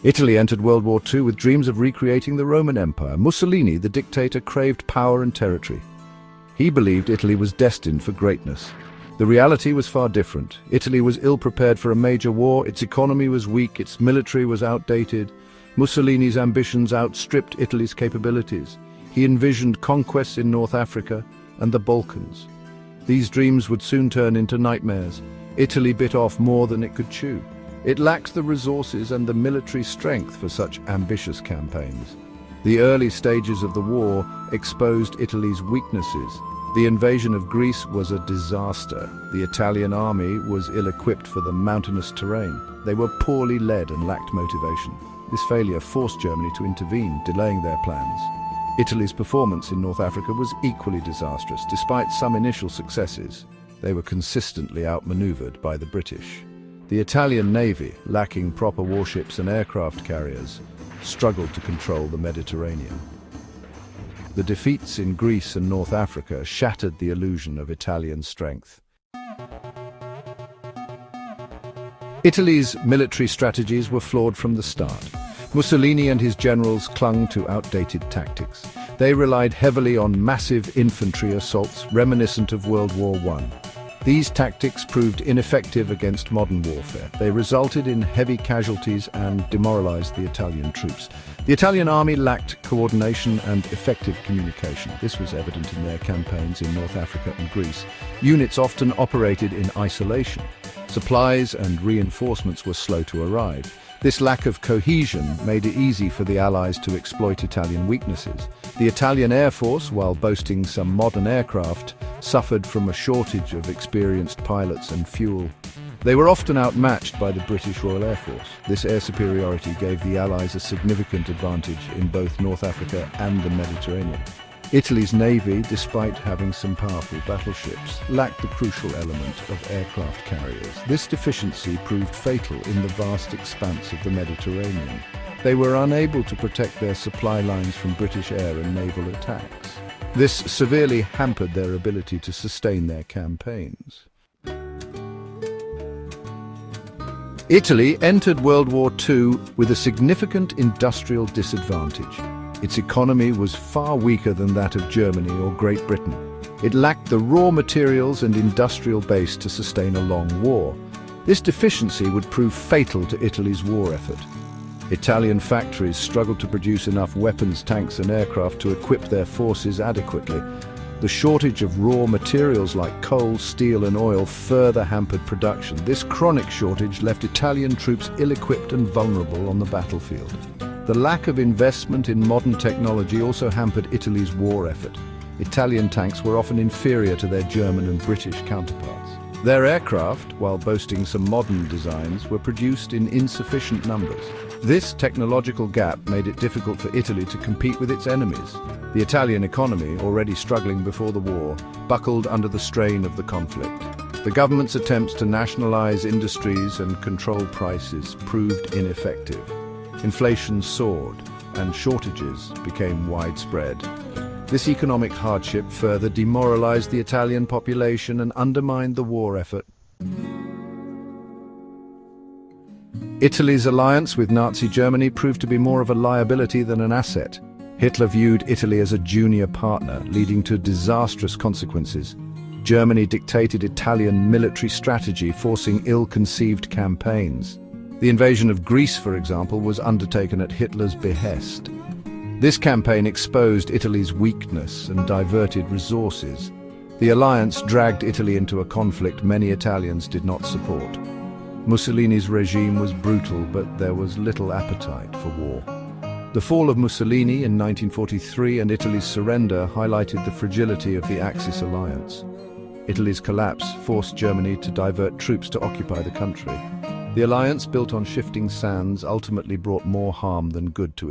Italy entered World War II with dreams of recreating the Roman Empire. Mussolini, the dictator, craved power and territory. He believed Italy was destined for greatness. The reality was far different. Italy was ill-prepared for a major war, its economy was weak, its military was outdated. Mussolini's ambitions outstripped Italy's capabilities. He envisioned conquests in North Africa and the Balkans. These dreams would soon turn into nightmares. Italy bit off more than it could chew. It lacked the resources and the military strength for such ambitious campaigns. The early stages of the war exposed Italy's weaknesses. The invasion of Greece was a disaster. The Italian army was ill-equipped for the mountainous terrain. They were poorly led and lacked motivation. This failure forced Germany to intervene, delaying their plans. Italy's performance in North Africa was equally disastrous. Despite some initial successes, they were consistently outmaneuvered by the British. The Italian Navy, lacking proper warships and aircraft carriers, struggled to control the Mediterranean. The defeats in Greece and North Africa shattered the illusion of Italian strength. Italy's military strategies were flawed from the start. Mussolini and his generals clung to outdated tactics. They relied heavily on massive infantry assaults reminiscent of World War I. These tactics proved ineffective against modern warfare. They resulted in heavy casualties and demoralized the Italian troops. The Italian army lacked coordination and effective communication. This was evident in their campaigns in North Africa and Greece. Units often operated in isolation. Supplies and reinforcements were slow to arrive. This lack of cohesion made it easy for the Allies to exploit Italian weaknesses. The Italian Air Force, while boasting some modern aircraft, suffered from a shortage of experienced pilots and fuel. They were often outmatched by the British Royal Air Force. This air superiority gave the Allies a significant advantage in both North Africa and the Mediterranean. Italy's navy, despite having some powerful battleships, lacked the crucial element of aircraft carriers. This deficiency proved fatal in the vast expanse of the Mediterranean. They were unable to protect their supply lines from British air and naval attacks. This severely hampered their ability to sustain their campaigns. Italy entered World War II with a significant industrial disadvantage. Its economy was far weaker than that of Germany or Great Britain. It lacked the raw materials and industrial base to sustain a long war. This deficiency would prove fatal to Italy's war effort. Italian factories struggled to produce enough weapons, tanks and aircraft to equip their forces adequately. The shortage of raw materials like coal, steel and oil further hampered production. This chronic shortage left Italian troops ill-equipped and vulnerable on the battlefield. The lack of investment in modern technology also hampered Italy's war effort. Italian tanks were often inferior to their German and British counterparts. Their aircraft, while boasting some modern designs, were produced in insufficient numbers. This technological gap made it difficult for Italy to compete with its enemies. The Italian economy, already struggling before the war, buckled under the strain of the conflict. The government's attempts to nationalize industries and control prices proved ineffective. Inflation soared, and shortages became widespread. This economic hardship further demoralized the Italian population and undermined the war effort. Italy's alliance with Nazi Germany proved to be more of a liability than an asset. Hitler viewed Italy as a junior partner, leading to disastrous consequences. Germany dictated Italian military strategy, forcing ill-conceived campaigns. The invasion of Greece, for example, was undertaken at Hitler's behest. This campaign exposed Italy's weakness and diverted resources. The alliance dragged Italy into a conflict many Italians did not support. Mussolini's regime was brutal, but there was little appetite for war. The fall of Mussolini in 1943 and Italy's surrender highlighted the fragility of the Axis alliance. Italy's collapse forced Germany to divert troops to occupy the country. The alliance, built on shifting sands, ultimately brought more harm than good to Italy.